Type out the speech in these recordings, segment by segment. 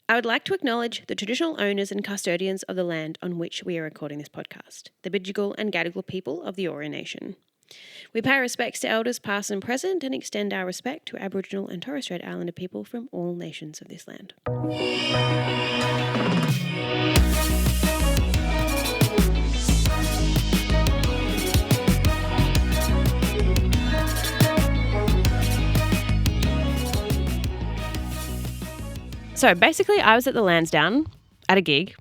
I would like to acknowledge the traditional owners and custodians of the land on which we are recording this podcast, the Bidjigal and Gadigal people of the Eora Nation. We pay our respects to elders past and present and extend our respect to Aboriginal and Torres Strait Islander people from all nations of this land. So basically, I was at the Lansdowne at a gig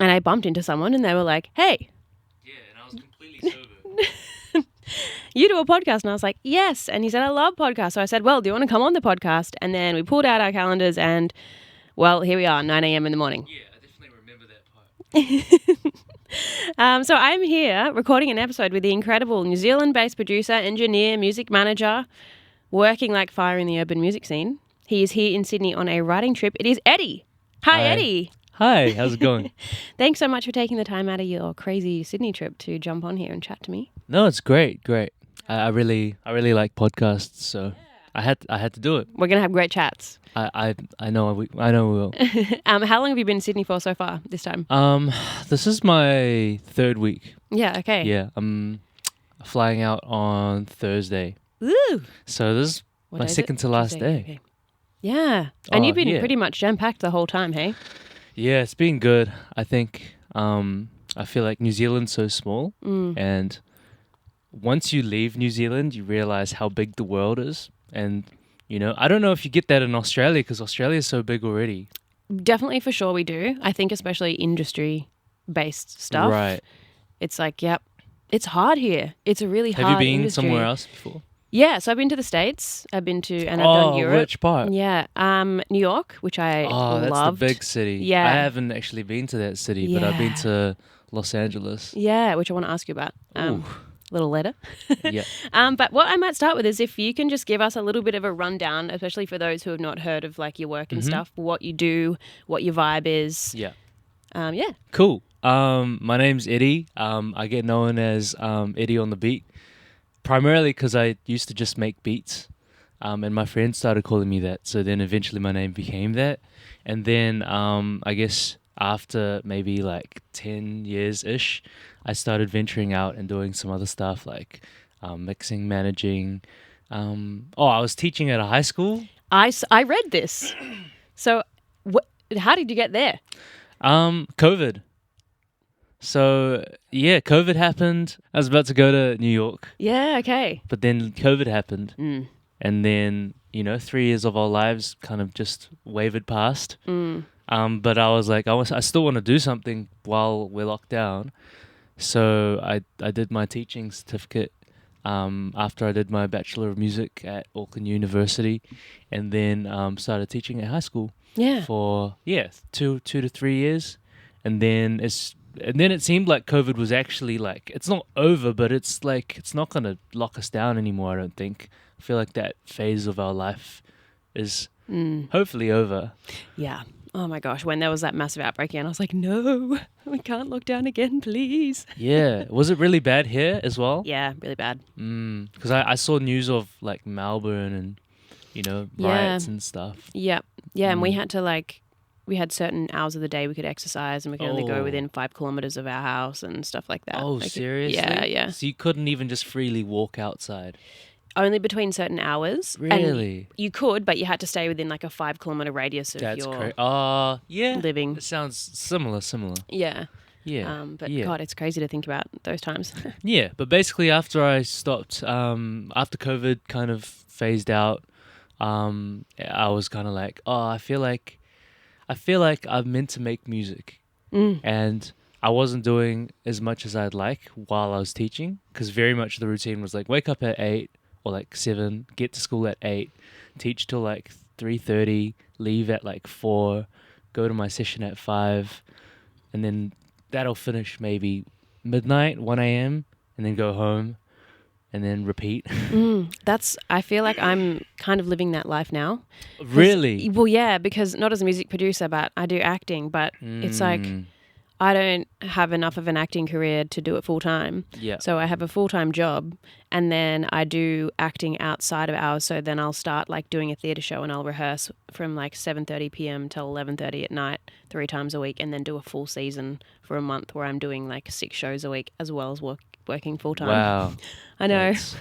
and I bumped into someone and they were like, hey. Yeah, and I was completely sober. You do a podcast? And I was like, yes. And he said, I love podcasts. So I said, well, do you want to come on the podcast? And then we pulled out our calendars and, well, here we are, 9 a.m. in the morning. Yeah, I definitely remember that part. So I'm here recording an episode with the incredible New Zealand-based producer, engineer, music manager, working like fire in the urban music scene. He is here in Sydney on a writing trip. It is Eddie. Hi, Eddie. Hi, how's it going? Thanks so much for taking the time out of your crazy Sydney trip to jump on here and chat to me. No, it's great. I really like podcasts, so I had to do it. We're gonna have great chats. I know we will. How long have you been in Sydney for so far this time? This is my third week. Yeah. Okay. Yeah, I'm flying out on Thursday. Ooh. So this is my second to last day. Okay. Yeah. And you've been pretty much jam-packed the whole time, hey? Yeah, it's been good. I think I feel like New Zealand's so small, and once you leave New Zealand, you realize how big the world is. And, you know, I don't know if you get that in Australia because Australia is so big already. Definitely, for sure we do. I think especially industry-based stuff. Right. It's like, yep, it's hard here. It's a really hard industry. Have you been industry. somewhere else before? Yeah, so I've been to the States. I've done Europe. Which part? Yeah, New York, which I loved. That's the big city. Yeah. I haven't actually been to that city, but I've been to Los Angeles. Yeah, which I want to ask you about. A little later. Yeah. But what I might start with is if you can just give us a little bit of a rundown, especially for those who have not heard of like your work and stuff, what you do, what your vibe is. Yeah. Yeah. Cool. My name's Eddie. I get known as Eddie on the beat, primarily because I used to just make beats, and my friends started calling me that. So then eventually my name became that. And then I guess after maybe like 10 years-ish, I started venturing out and doing some other stuff like mixing, managing. I was teaching at a high school. I read this. So how did you get there? COVID. So, yeah, COVID happened. I was about to go to New York. Yeah, okay. But then COVID happened. And then, 3 years of our lives kind of just wavered past. But I was like, I still want to do something while we're locked down. So I did my teaching certificate after I did my Bachelor of Music at Auckland University. And then started teaching at high school. Yeah. For, 2 to 3 years. And then it seemed like COVID was actually like, it's not over, but it's like, it's not going to lock us down anymore, I don't think. I feel like that phase of our life is hopefully over. Yeah. Oh my gosh. When there was that massive outbreak again, I was like, no, we can't lock down again, please. Yeah. Was it really bad here as well? Yeah, really bad. Because I saw news of like Melbourne and, riots and stuff. Yeah. Yeah. And we had to we had certain hours of the day we could exercise and we could only go within 5 kilometers of our house and stuff like that. Oh, seriously? Yeah. So you couldn't even just freely walk outside? Only between certain hours. Really? And you could, but you had to stay within like a 5 kilometer radius of your living. It sounds similar. Yeah. Yeah. God, it's crazy to think about those times. Yeah, but basically after I stopped, after COVID kind of phased out, I was kind of like, I feel like I'm meant to make music. And I wasn't doing as much as I'd like while I was teaching, because very much the routine was like wake up at 8 or like 7, get to school at 8, teach till like 3:30, leave at like 4, go to my session at 5, and then that'll finish maybe midnight, 1 a.m, and then go home and then repeat. I feel like I'm kind of living that life now. Really? Well, yeah, because not as a music producer, but I do acting, but it's like I don't have enough of an acting career to do it full time. Yeah. So I have a full-time job and then I do acting outside of hours. So then I'll start like doing a theatre show and I'll rehearse from like 7:30 p.m. till 11:30 at night 3 times a week and then do a full season for a month where I'm doing like 6 shows a week as well as working full-time. Wow. I know. That's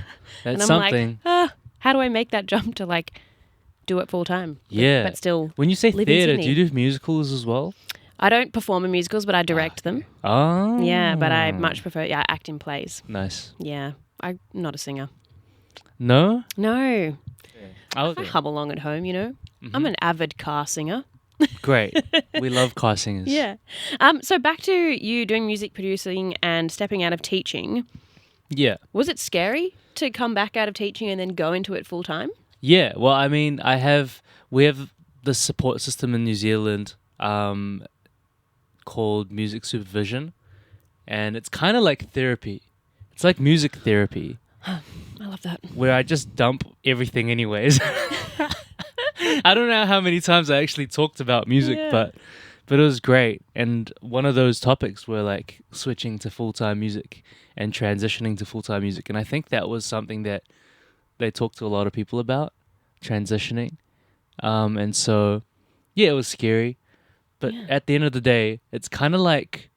and I'm something. like, how do I make that jump to like do it full-time? Yeah. But still When you say live in theatre, do Sydney. you do musicals as well? I don't perform in musicals, but I direct them. Oh. Yeah, but I much prefer, act in plays. Nice. Yeah, I'm not a singer. No? No, Oh, I hum along at home, I'm an avid car singer. Great. We love car singers. Yeah. So back to you doing music producing and stepping out of teaching. Yeah. Was it scary to come back out of teaching and then go into it full time? Yeah. Well, I mean, we have the support system in New Zealand called music supervision, and it's kind of like therapy. It's like music therapy. I love that. Where I just dump everything anyways. I don't know how many times I actually talked about music, Yeah. but it was great. And one of those topics were like switching to full-time music and transitioning to full-time music. And I think that was something that they talked to a lot of people about, transitioning. And so, yeah, it was scary. But at the end of the day, it's kind of like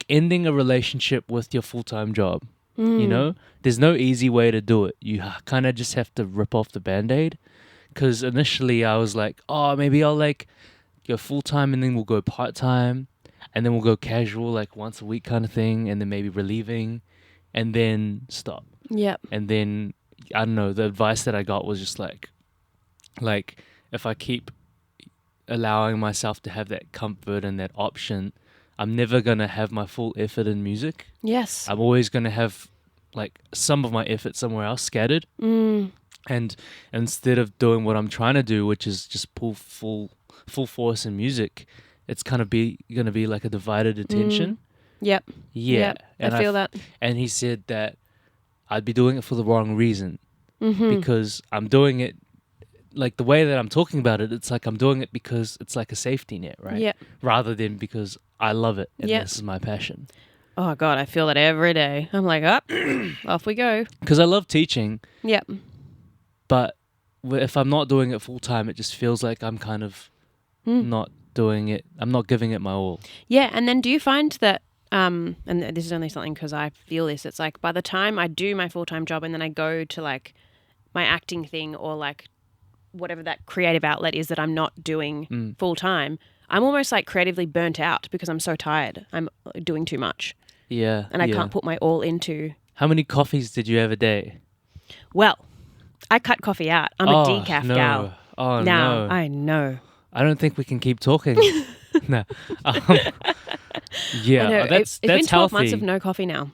ending a relationship with your full-time job. You know, there's no easy way to do it. You kind of just have to rip off the Band-Aid. Because initially I was like, oh, maybe I'll like go full-time and then we'll go part-time. And then we'll go casual, like once a week kind of thing. And then maybe relieving. And then stop. Yep. And then, I don't know, the advice that I got was just like if I keep allowing myself to have that comfort and that option, I'm never going to have my full effort in music. Yes. I'm always going to have like some of my effort somewhere else scattered. And instead of doing what I'm trying to do, which is just pull full force in music, it's kind of going to be like a divided attention. Yep. Yeah. Yep. And I feel that. And he said that I'd be doing it for the wrong reason. Mm-hmm. Because I'm doing it, like the way that I'm talking about it, it's like I'm doing it because it's like a safety net, right? Yep. Rather than because I love it and Yep. this is my passion. Oh, God, I feel that every day. I'm like, up, off we go. Because I love teaching, Yep. but if I'm not doing it full time, it just feels like I'm kind of not doing it. I'm not giving it my all. Yeah, and then do you find that, and this is only something because I feel this, it's like by the time I do my full-time job and then I go to like my acting thing or like whatever that creative outlet is that I'm not doing full-time, I'm almost like creatively burnt out because I'm so tired. I'm doing too much. Yeah. And I can't put my all into... How many coffees did you have a day? Well, I cut coffee out. I'm a decaf gal. Oh, Now, no. I know. I don't think we can keep talking. No. Yeah, I know. that's It's been 12 healthy. months of no coffee now.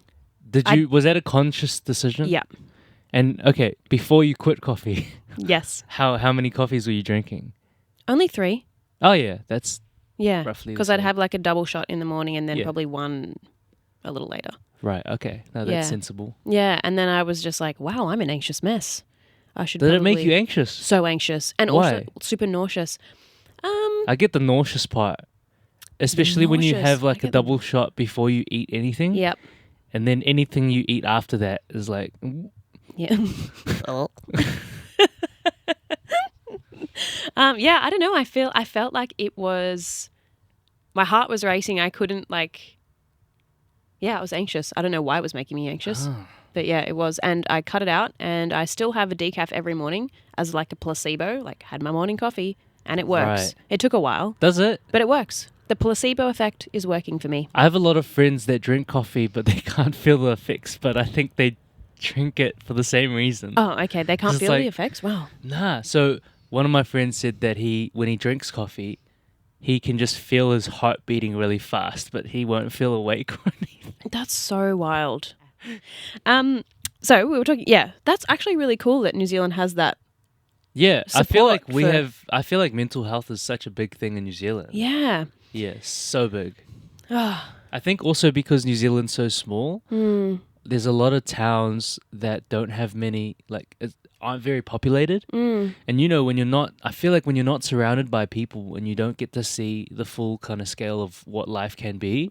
Was that a conscious decision? Yeah. And okay, before you quit coffee, Yes. how many coffees were you drinking? Only 3. Oh yeah, that's Yeah. roughly the Because I'd same. have like a double shot in the morning and then Yeah. probably one a little later. right. Okay, no, that's Yeah. sensible. Yeah. And then I was just like, wow, I'm an anxious mess. I should Did it make probably- you anxious? So anxious. And Why? also super nauseous. I get the nauseous part, especially when you nauseous, have I like a get the- double shot before you eat anything. Yep. And then anything you eat after that is like, Yeah. Yeah, I don't know. I felt like it was, my heart was racing. I couldn't like, yeah, I was anxious. I don't know why it was making me anxious, but yeah, it was. And I cut it out and I still have a decaf every morning as like a placebo, like had my morning coffee and it works. Right. It took a while, does it? but it works. The placebo effect is working for me. I have a lot of friends that drink coffee, but they can't feel the effects. But I think they drink it for the same reason. Oh, okay. They can't It's feel like- the effects? Wow. Nah. So one of my friends said that when he drinks coffee, he can just feel his heart beating really fast, but he won't feel awake or anything. That's so wild. So we were talking, yeah, that's actually really cool that New Zealand has that. Yeah, I feel like Support I feel like mental health is such a big thing in New Zealand. Yeah. Yeah, so big. Ah, I think also because New Zealand's so small, there's a lot of towns that don't have many, like, aren't very populated. And when you're not, I feel like when you're not surrounded by people and you don't get to see the full kind of scale of what life can be,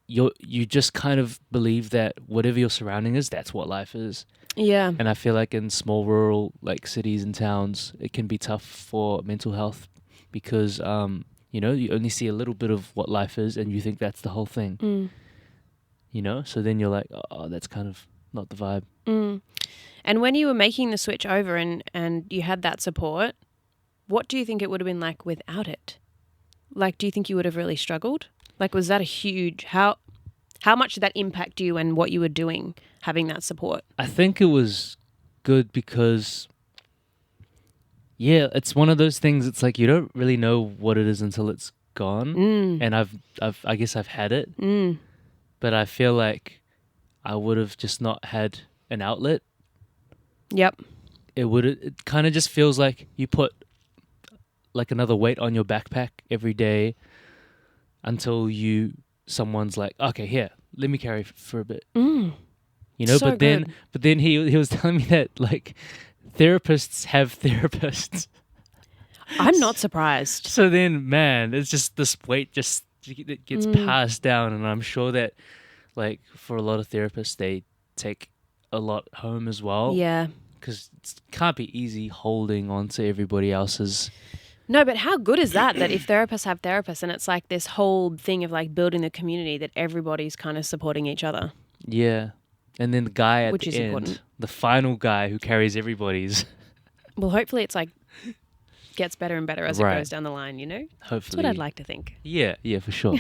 you just kind of believe that whatever your surrounding is, that's what life is. Yeah. And I feel like in small rural like cities and towns, it can be tough for mental health because you only see a little bit of what life is and you think that's the whole thing. So then you're like, oh, that's kind of not the vibe. And when you were making the switch over and you had that support, what do you think it would have been like without it? Like, do you think you would have really struggled? Like, was that a huge, how much did that impact you and what you were doing, having that support? I think it was good because, it's one of those things. It's like you don't really know what it is until it's gone. And I guess I've had it, but I feel like I would have just not had an outlet. Yep. It kind of just feels like you put like another weight on your backpack every day until someone's like, okay, here, let me carry for a bit. So but then he was telling me that like therapists have therapists. I'm not surprised. So then, man, it's just this weight it gets passed down, and I'm sure that like for a lot of therapists, they take a lot home as well. Yeah. Because it can't be easy holding on to everybody else's. No, but how good is that if therapists have therapists and it's like this whole thing of like building the community that everybody's kind of supporting each other? Yeah. And then the guy at Which the is end, important. the final guy who carries everybody's. Well, hopefully it's like gets better and better as it Right. goes down the line, Hopefully. That's what I'd like to think. Yeah, for sure.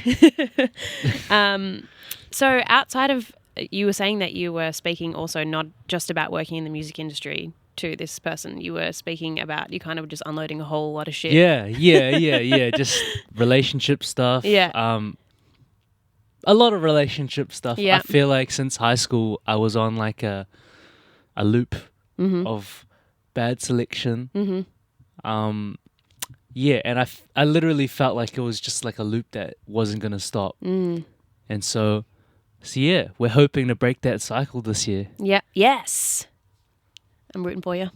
So outside of, you were saying that you were speaking also not just about working in the music industry to this person. You were speaking about, you kind of just unloading a whole lot of shit. Yeah. Just relationship stuff. Yeah. A lot of relationship stuff. Yeah. I feel like since high school, I was on like a loop of bad selection. And I literally felt like it was just like a loop that wasn't going to stop. And so yeah, we're hoping to break that cycle this year. Yeah. Yes. I'm rooting for you.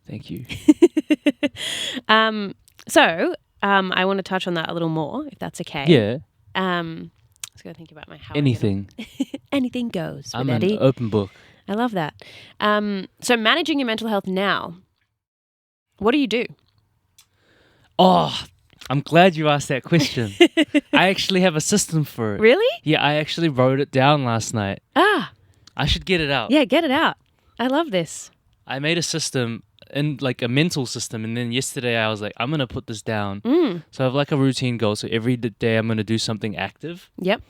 Thank you. So I want to touch on that a little more, if that's okay. Yeah. Let's go think about my how. Anything. Anything goes with I'm Eddie. an open book. I love that. So managing your mental health now, what do you do? Oh, I'm glad you asked that question. I actually have a system for it. Really? Yeah, I actually wrote it down last night. I should get it out. Yeah, get it out. I love this. I made a system, and like a mental system, and then yesterday I was like, I'm going to put this down. So I have like a routine goal. So every day I'm going to do something active. Yep.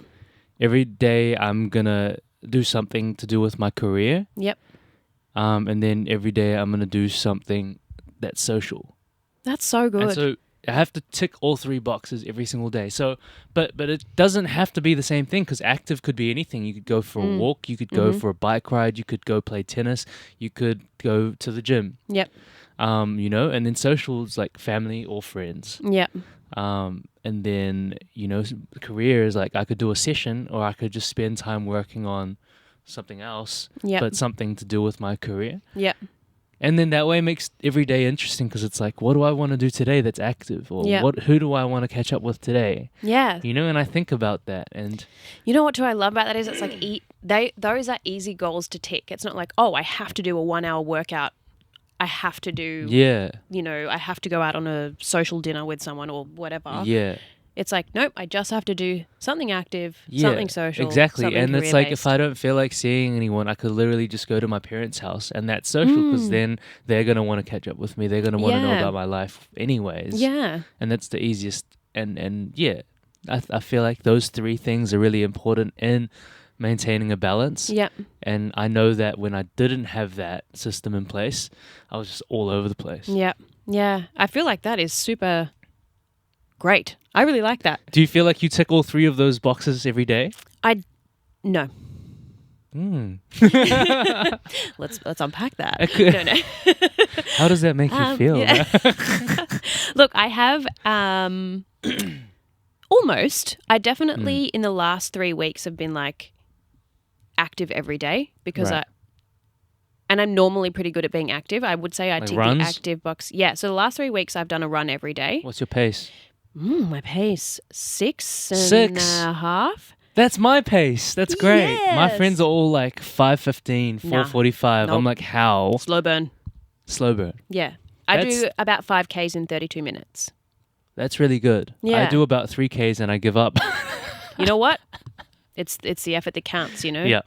Every day I'm going to do something to do with my career. Yep. And then every day I'm going to do something that's social. That's so good. And so I have to tick all three boxes every single day. So, but it doesn't have to be the same thing, because active could be anything. You could go for a walk, you could go for a bike ride, you could go play tennis, you could go to the gym. Yep. And then social is like family or friends. Yep. And then, career is like I could do a session, or I could just spend time working on something else, Yep. but something to do with my career. Yep. And then that way it makes every day interesting, because it's like, what do I want to do today that's active? Or who do I want to catch up with today? Yeah. And I think about that. And you know what too I love about that is it's like those are easy goals to tick. It's not like, oh, I have to do a 1 hour workout. I have to do, I have to go out on a social dinner with someone or whatever. Yeah. It's like, nope, I just have to do something active, something social. Exactly. Something And it's like, if career-based. I don't feel like seeing anyone, I could literally just go to my parents' house, and that's social, because then they're going to want to catch up with me. They're going to want to know about my life anyways. Yeah. And that's the easiest. And I feel like those three things are really important in maintaining a balance. Yeah. And I know that when I didn't have that system in place, I was just all over the place. Yeah. Yeah. I feel like that is super great. I really like that. Do you feel like you tick all three of those boxes every day? No. Let's unpack that. No. How does that make you feel? Yeah. Look, I have almost. I definitely in the last 3 weeks have been like active every day, because Right. and I'm normally pretty good at being active. I would say I Like tick runs? the active box. Yeah. So the last 3 weeks I've done a run every day. What's your pace? My pace, 6.5. 6? That's my pace. That's great. My Yes. friends are all like 5:15, 4:45. Nope. I'm like, how? Slow burn. Slow burn. Yeah. I do That's- about 5Ks in 32 minutes. That's really good. I Yeah. do about 3Ks and I give up. You know what? It's the effort that counts, you know? Yeah.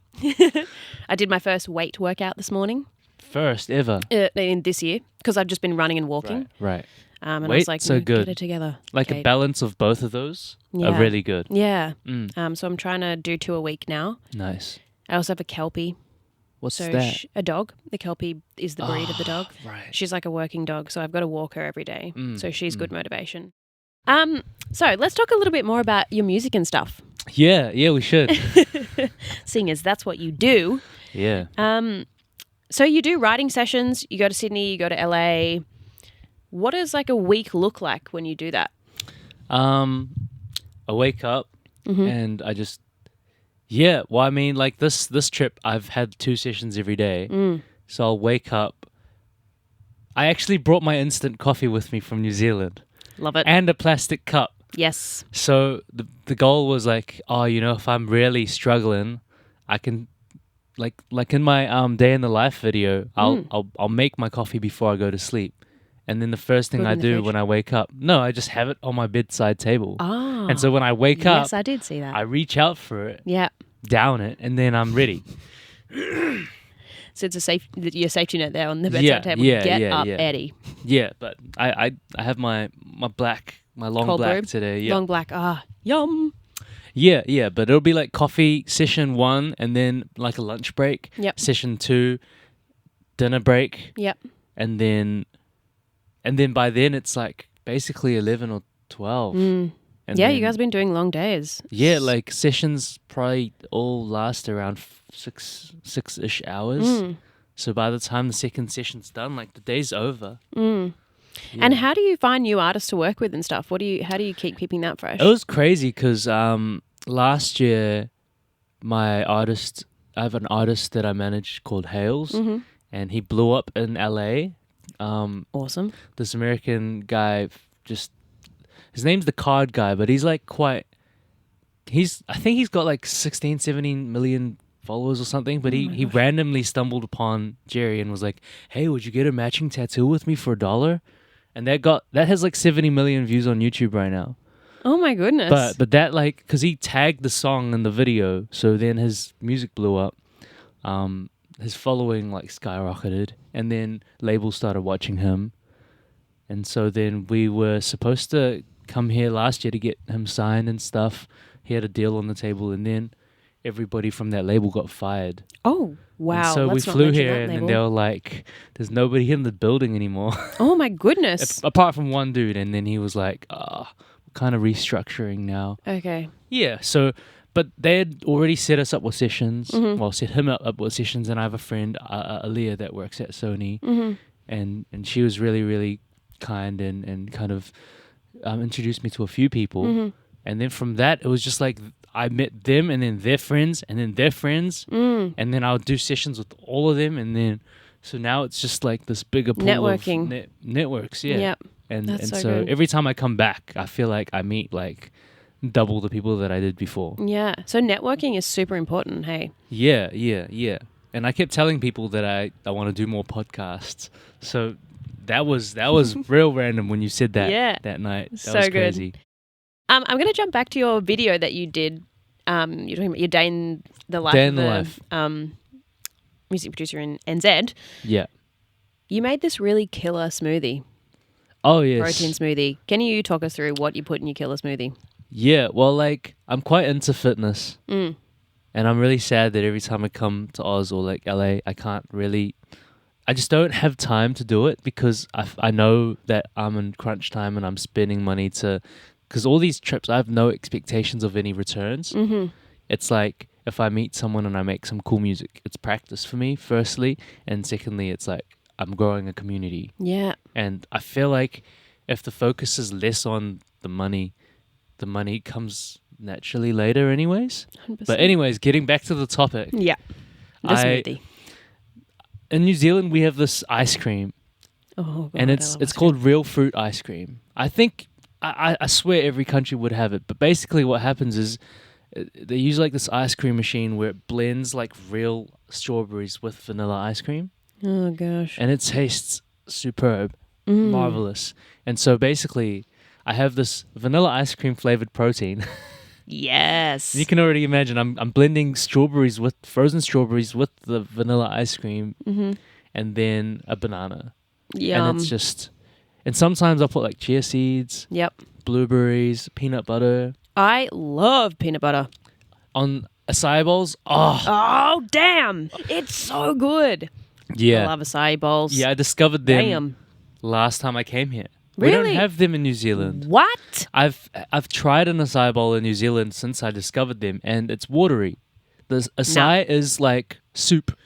I did my first weight workout this morning First ever. in this year because I've just been running and walking. Right. And I Weight, was like, so good. get it together. Like a Kate." balance of both of those are Yeah. really good. Yeah. Mm. So I'm trying to do 2 a week now. Nice. I also have a Kelpie. What's So that? a dog. The Kelpie is the breed of the dog. Right. She's like a working dog, so I've got to walk her every day. So she's good motivation. So let's talk a little bit more about your music and stuff, Yeah, we should. seeing as that's what you do. Yeah. So you do writing sessions, you go to Sydney, you go to LA. What does like a week look like when you do that? I wake up and I just well, I mean, like this trip I've had 2 sessions every day. So I'll wake up. I actually brought my instant coffee with me from New Zealand Love it. and a plastic cup. Yes. So the goal was like, if I'm really struggling, I can like in my day in the life video, I'll make my coffee before I go to sleep. And then the first thing Put it I in the do fridge? when I wake up, I just have it on my bedside table. Ah. And so when I wake yes, up, I did see that. I reach out for it, yeah. down it, and then I'm ready. So it's your safety net there on the bedside Yeah, table. yeah, Get yeah, up, yeah. Eddie. Yeah, but I have my long Cold black brew? today. Yeah. Long black. Yum. Yeah, but it'll be like coffee session 1 and then like a lunch break. Yep. Session 2, dinner break, Yep. and then by then it's like basically 11 or 12. And Yeah, then- you guys have been doing long days. Yeah, like sessions probably all last around 6-ish hours. So by the time the second session's done, like the day's over. And how do you find new artists to work with and stuff? How do you keeping that fresh? It was crazy because last year I have an artist that I managed called Hales, and he blew up in LA. Awesome. This American guy, his name's the Card Guy, but he's like I think he's got like 16, 17 million followers or something, but he randomly stumbled upon Jerry and was like, hey, would you get a matching tattoo with me for $1? And that has like 70 million views on YouTube right now. Oh my goodness. But that like, because he tagged the song in the video, so then his music blew up. His following like skyrocketed, and then labels started watching him. And so then we were supposed to come here last year to get him signed and stuff. He had a deal on the table, and then everybody from that label got fired. Oh, wow. And so we Let's not flew mention here, that and then label. they were like, "There's nobody in the building anymore." Oh my goodness. Apart from one dude, and then he was like, we're kind of restructuring now. Okay. Yeah, so, but they had already set us up with sessions. Well, set him up with sessions, and I have a friend, Aaliyah, that works at Sony, and she was really, really kind and kind of introduced me to a few people. And then from that, it was just like I met them, and then their friends, and then their friends, and then I would do sessions with all of them, and then so now it's just like this bigger pool Networking. of networks. Yeah. Yep. And That's so so good. every time I come back, I feel like I meet like double the people that I did before. Yeah. So networking is super important, hey. Yeah. And I kept telling people that I want to do more podcasts. So that was real random when you said that that night. That So was good. crazy. I'm going to jump back to your video that you did. You're talking about your day in the life Day of in the the life. Music producer in NZ. Yeah. You made this really killer smoothie, Oh yes. protein smoothie. Can you talk us through what you put in your killer smoothie? Yeah. Well, like I'm quite into fitness, Mm. and I'm really sad that every time I come to Oz or like LA, I just don't have time to do it because I know that I'm in crunch time and I'm spending money because all these trips, I have no expectations of any returns. It's like if I meet someone and I make some cool music, it's practice for me, firstly. And secondly, it's like I'm growing a community. Yeah. And I feel like if the focus is less on the money comes naturally later anyways. 100%. But anyways, getting back to the topic. Yeah. The I- smoothie. in New Zealand we have this ice cream, Oh, God, and I it's love it's ice cream. called real fruit ice cream. I think I swear every country would have it, but basically what happens is they use like this ice cream machine where it blends like real strawberries with vanilla ice cream, Oh, gosh. and it tastes superb, Mm. marvelous. And so basically, I have this vanilla ice cream flavored protein. Yes. You can already imagine I'm blending strawberries with frozen strawberries with the vanilla ice cream, Mm-hmm. and then a banana, Yum. and it's just. And sometimes I'll put like chia seeds, Yep. blueberries, peanut butter I love peanut butter. on acai bowls. Oh, Oh, damn. It's so good. yeah. I love acai bowls. Yeah, I discovered them Damn. last time I came here. We don't Really? have them in New Zealand. What? I've tried an acai bowl in New Zealand since I discovered them, and it's watery. The acai is like soup.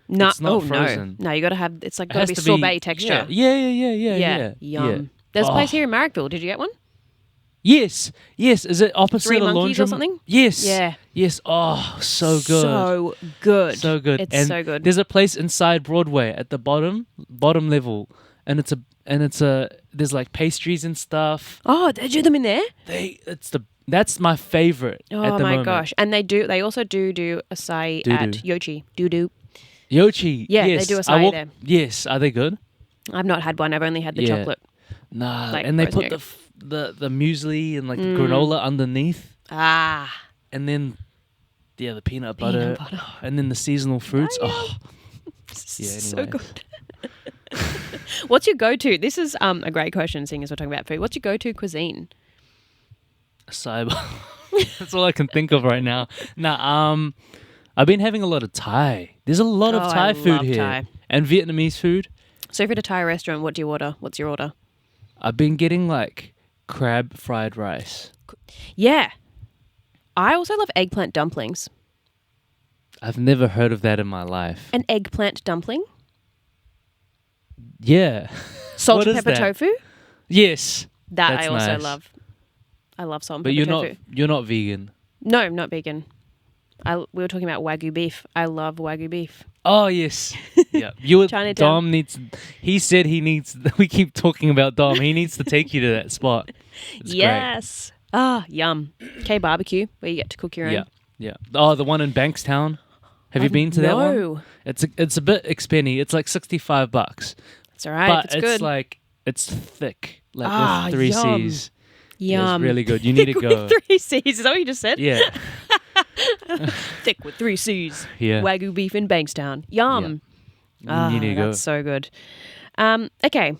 No. It's not Oh, frozen. no. No, you got to have, it's like It got has to be to sorbet texture. Yeah. Yum. There's a place Oh. here in Marrickville. Did you get one? Yes. Is it opposite Three a Monkeys or laundromat? something? Yes. Yeah. Yes. Oh, so good. So good. So good. It's and so good. There's a place inside Broadway at the bottom level, and it's a there's like pastries and stuff. Oh, they do them in there? That's my favorite Oh at the my moment. gosh. And they also do acai Do-do. at Yochi. Do. Yochi. Yeah, they yes. do acai there. Yes, are they good? I've not had one. I've only had the Yeah. chocolate. Nah, Like and they put rosemary. the muesli and like the granola underneath, Ah. and then the peanut butter, Peanut butter. and then the seasonal fruits. Oh, Yeah, So anyway. good. What's your go-to? This is a great question, seeing as we're talking about food. What's your go-to cuisine? acai bowl. That's all I can think of right now. Nah, I've been having a lot of Thai. There's a lot of Oh, Thai I food love here, Thai. and Vietnamese food. So if you're at a Thai restaurant, what do you order? What's your order? I've been getting like crab fried rice. Yeah. I also love eggplant dumplings. I've never heard of that in my life. An eggplant dumpling? Yeah. Salt What and is pepper that? tofu? Yes. That That's I also nice. love. I love salt and But pepper tofu. you're not vegan. No, I'm not vegan. We were talking about Wagyu beef. I love Wagyu beef. Oh yes. Yeah. You would Chinatown. Dom needs he said he needs we keep talking about Dom. He needs to take you to that spot. It's Yes. Ah, yum. K barbecue, where you get to cook your great. own. Yeah. Yeah. Oh, the one in Bankstown. Have you been to that one? No. It's a bit expensive. It's like $65. It's all right. But It's good. like it's thick. Like Ah, with 3 yum. C's. Yeah, Yum. it's really good. You need to Thick go. with 3 C's. Is that what you just said? Yeah. Thick with 3 C's. Yeah. Wagyu beef in Bankstown. Yum. You need to go. That's so good. Okay.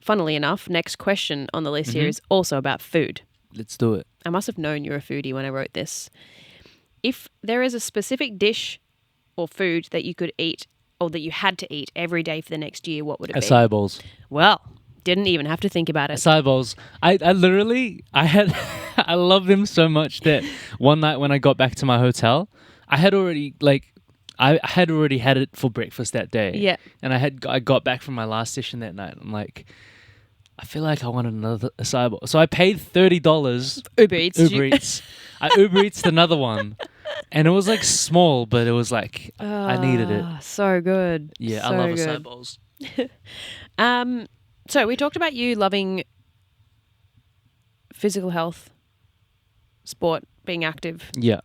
Funnily enough, next question on the list here Mm-hmm. is also about food. Let's do it. I must have known you're a foodie when I wrote this. If there is a specific dish or food that you could eat or that you had to eat every day for the next year, what would it be? Acai bowls. Well, didn't even have to think about it. Acai bowls. I literally had I love them so much that one night when I got back to my hotel, I had already had it for breakfast that day. Yeah. And I got back from my last session that night. I'm like, I feel like I wanted another acai bowl. So I paid $30 Uber Eats. Uber Eats. I Uber Eats another one. And it was like small, but it was like I needed it. So good. Yeah, so I love good. acai bowls. So we talked about you loving physical health, sport, being active. Yeah.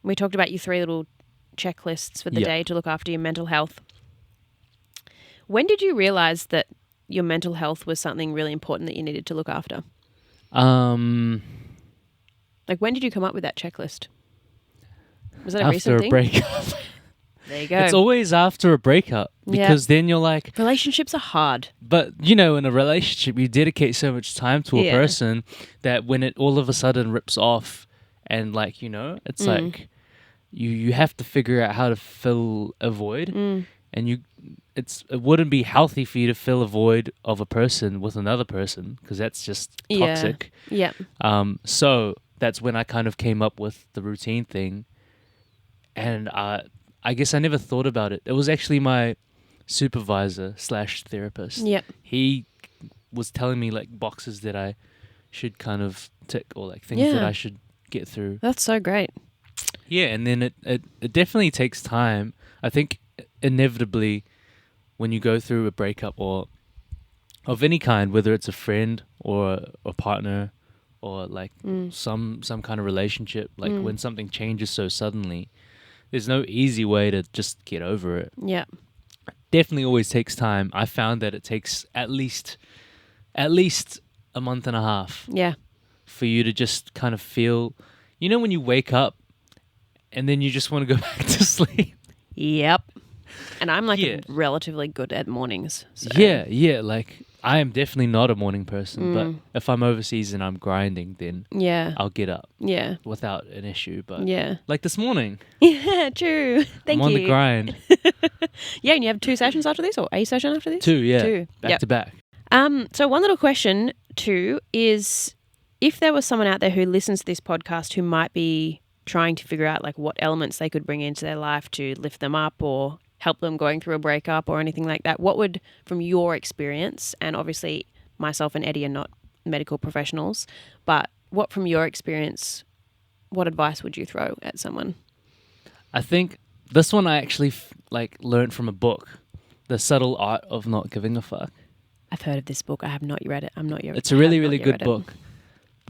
We talked about your 3 little checklists for the Yeah. day to look after your mental health. When did you realize that your mental health was something really important that you needed to look after? Like, when did you come up with that checklist? Was that a After recent a thing? breakup. There you go. It's always after a breakup Yeah. because then you're like, Relationships are hard. but you know, in a relationship, you dedicate so much time to a Yeah. person that when it all of a sudden rips off, and like it's like you have to figure out how to fill a void, and it wouldn't be healthy for you to fill a void of a person with another person because that's just Yeah. toxic. Yeah. So that's when I kind of came up with the routine thing, and I guess I never thought about it. It was actually my supervisor / therapist. Yep. He was telling me like boxes that I should kind of tick or like things that Yeah. I should get through. That's so great. Yeah, and then it definitely takes time. I think inevitably, when you go through a breakup or of any kind, whether it's a friend or a partner or like some kind of relationship, like when something changes so suddenly, there's no easy way to just get over it. Yeah. Definitely always takes time. I found that it takes at least a month and a half Yeah. for you to just kind of feel, when you wake up and then you just want to go back to sleep. Yep. And I'm like Yeah. relatively good at mornings. So. Yeah. Like I am definitely not a morning person, but if I'm overseas and I'm grinding, then I'll get up Yeah. without an issue. But Yeah. like this morning, Yeah, true. Thank I'm on you. the grind. Yeah, and you have 2 sessions after this or a session after this? 2, yeah. 2. Back to back. So one little question too is if there was someone out there who listens to this podcast who might be trying to figure out like what elements they could bring into their life to lift them up or help them going through a breakup or anything like that, what would, from your experience, and obviously myself and Eddie are not medical professionals, but what from your experience, what advice would you throw at someone? I think this one I actually learned from a book, The Subtle Art of Not Giving a Fuck. I've heard of this book. I have not read it. It's a really, really good book.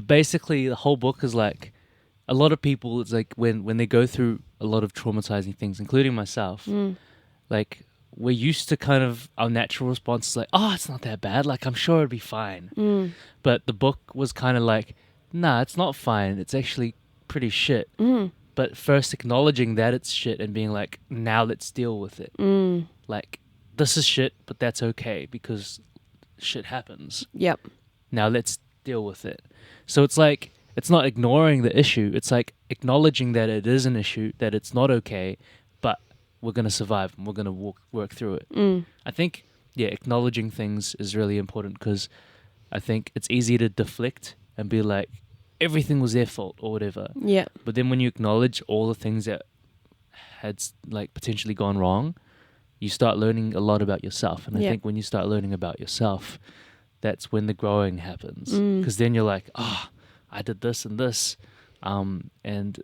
Basically, the whole book is like, a lot of people, it's like when they go through a lot of traumatizing things, including myself, like we're used to kind of our natural response is like, oh, it's not that bad. Like, I'm sure it'll be fine. But the book was kind of like, nah, it's not fine. It's actually pretty shit. But first acknowledging that it's shit and being like, now let's deal with it. Like, this is shit, but that's okay because shit happens. Yep. Now let's deal with it. So it's like, it's not ignoring the issue. It's like acknowledging that it is an issue, that it's not okay, but we're going to survive and we're going to work through it. I think, acknowledging things is really important because I think it's easy to deflect and be like, everything was their fault or whatever. Yeah. But then when you acknowledge all the things that had like potentially gone wrong, you start learning a lot about yourself. And I think when you start learning about yourself, that's when the growing happens. Because then you're like, I did this and this, and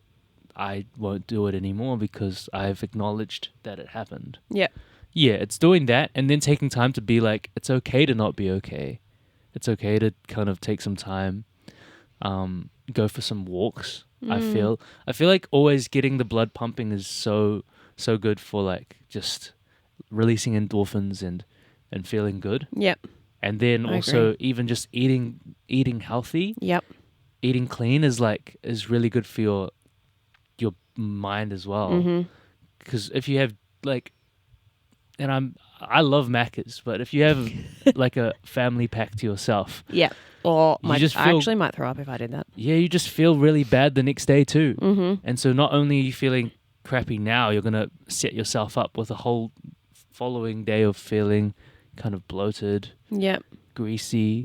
I won't do it anymore because I've acknowledged that it happened. Yeah. Yeah, it's doing that and then taking time to be like, it's okay to not be okay. It's okay to kind of take some time, go for some walks. I feel like always getting the blood pumping is so good for like just releasing endorphins and feeling good. Yep. And then I also agree. Even just eating healthy. Yep. Eating clean is really good for your mind as well. Because if you have like, and I love Macca's, but if you have like a family pack to yourself, or I actually might throw up if I did that. Yeah, you just feel really bad the next day too. And so not only are you feeling crappy now, you're gonna set yourself up with a whole following day of feeling kind of bloated, greasy,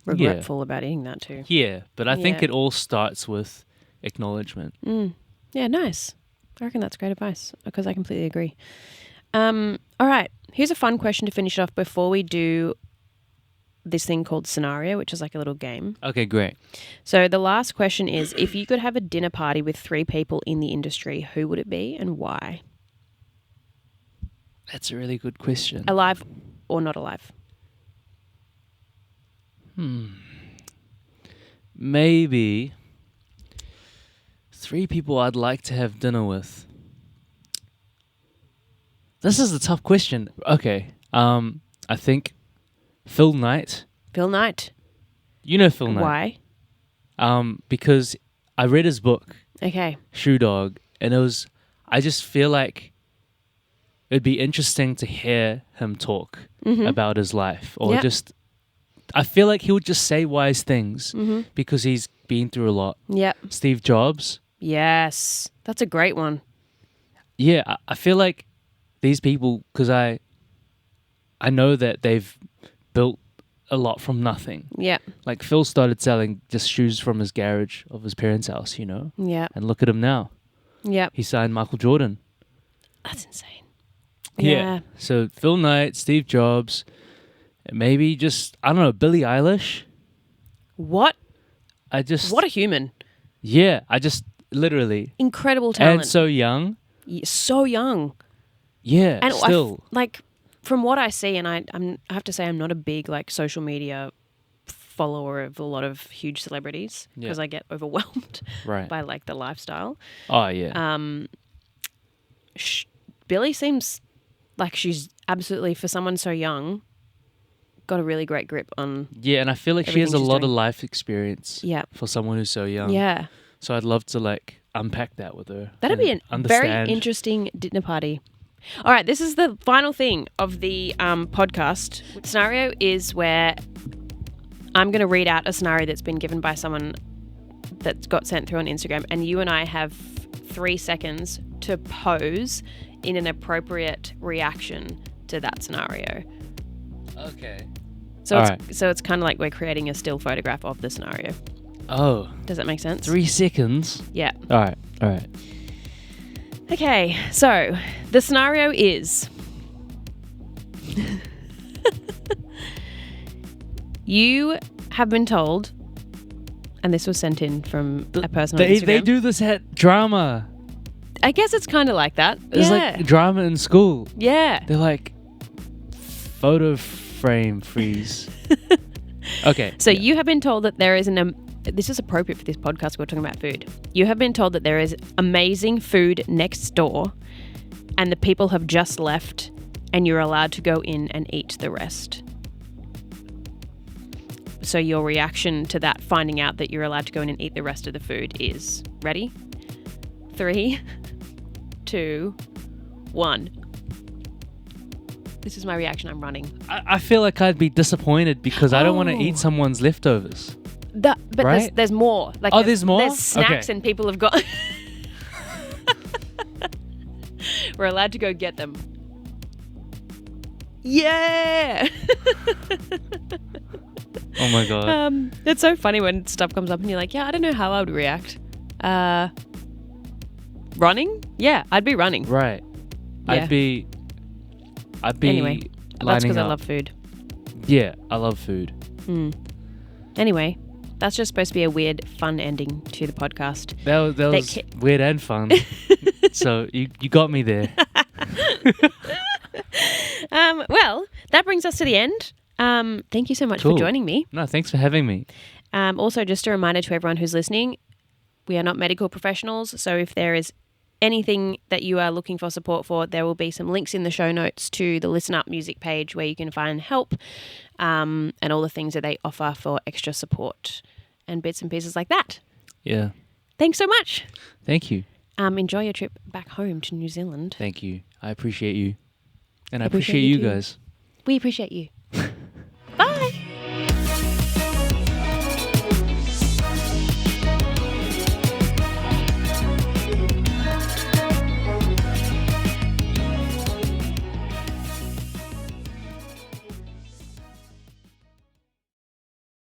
regretful about eating that too. Yeah, but I think it all starts with acknowledgement. Yeah, nice. I reckon that's great advice because I completely agree. All right, here's a fun question to finish off before we do this thing called scenario, which is like a little game. Okay, great. So the last question is, if you could have a dinner party with 3 people in the industry, who would it be and why? That's a really good question. Alive or not alive? Maybe 3 people I'd like to have dinner with. This is a tough question. Okay. I think Phil Knight. Phil Knight. You know Phil Knight. Why? Because I read his book. Okay. Shoe Dog, and I just feel like it'd be interesting to hear him talk about his life or I feel like he would just say wise things because he's been through a lot. Yep. Steve Jobs. Yes. That's a great one. Yeah, I feel like these people, because I know that they've built a lot from nothing. Yeah. Like Phil started selling just shoes from his garage of his parents' house, Yeah. And look at him now. Yeah. He signed Michael Jordan. That's insane. Yeah. So Phil Knight, Steve Jobs, maybe just, I don't know, Billie Eilish. What? What a human. Yeah. I just literally. Incredible talent. And so young. So young. Yeah, And still. like from what I see, and I have to say I'm not a big like social media follower of a lot of huge celebrities because I get overwhelmed Right. by like the lifestyle. Oh, yeah. Billy seems like she's absolutely, for someone so young, got a really great grip on. Yeah, and I feel like she has a everything she's lot of doing. life experience Yeah. for someone who's so young. Yeah. So I'd love to like unpack that with her. That'd and be a understand. very interesting dinner party. All right, this is the final thing of the podcast. Scenario is where I'm going to read out a scenario that's been given by someone that's got sent through on Instagram, and you and I have 3 seconds to pose in an appropriate reaction to that scenario. Okay. So All so it's kind of like we're creating a still photograph of the scenario. Oh. Does that make sense? 3 seconds? Yeah. All right. Okay, so the scenario is you have been told, and this was sent in from a person on Instagram. They do this at drama. I guess it's kind of like that. It's like drama in school. Yeah. They're like photo frame freeze. Okay. So you have been told that there is this is appropriate for this podcast. We're talking about food. You have been told that there is amazing food next door and the people have just left and you're allowed to go in and eat the rest. So your reaction to that, finding out that you're allowed to go in and eat the rest of the food, is ready? 3, 2, 1. This is my reaction. I'm running. I feel like I'd be disappointed because I don't want to Oh. eat someone's leftovers. But Right? there's more. Like There's more? There's snacks Okay. and people have got. We're allowed to go get them. Yeah. Oh my god. It's so funny when stuff comes up and you're like, yeah, I don't know how I would react. Running? Yeah, I'd be running. Right. Yeah. I'd be Anyway, that's lining because I up. love food. Yeah, I love food. Anyway, that's just supposed to be a weird, fun ending to the podcast. That was weird and fun. So you got me there. Well, that brings us to the end. Thank you so much for Cool. joining me. No, thanks for having me. Also, just a reminder to everyone who's listening, we are not medical professionals, so if there is anything that you are looking for support for, there will be some links in the show notes to the Listen Up music page where you can find help and all the things that they offer for extra support and bits and pieces like that. Yeah. Thanks so much. Thank you. Enjoy your trip back home to New Zealand. Thank you. I appreciate you. And I Appreciate appreciate you you too. guys. We appreciate you.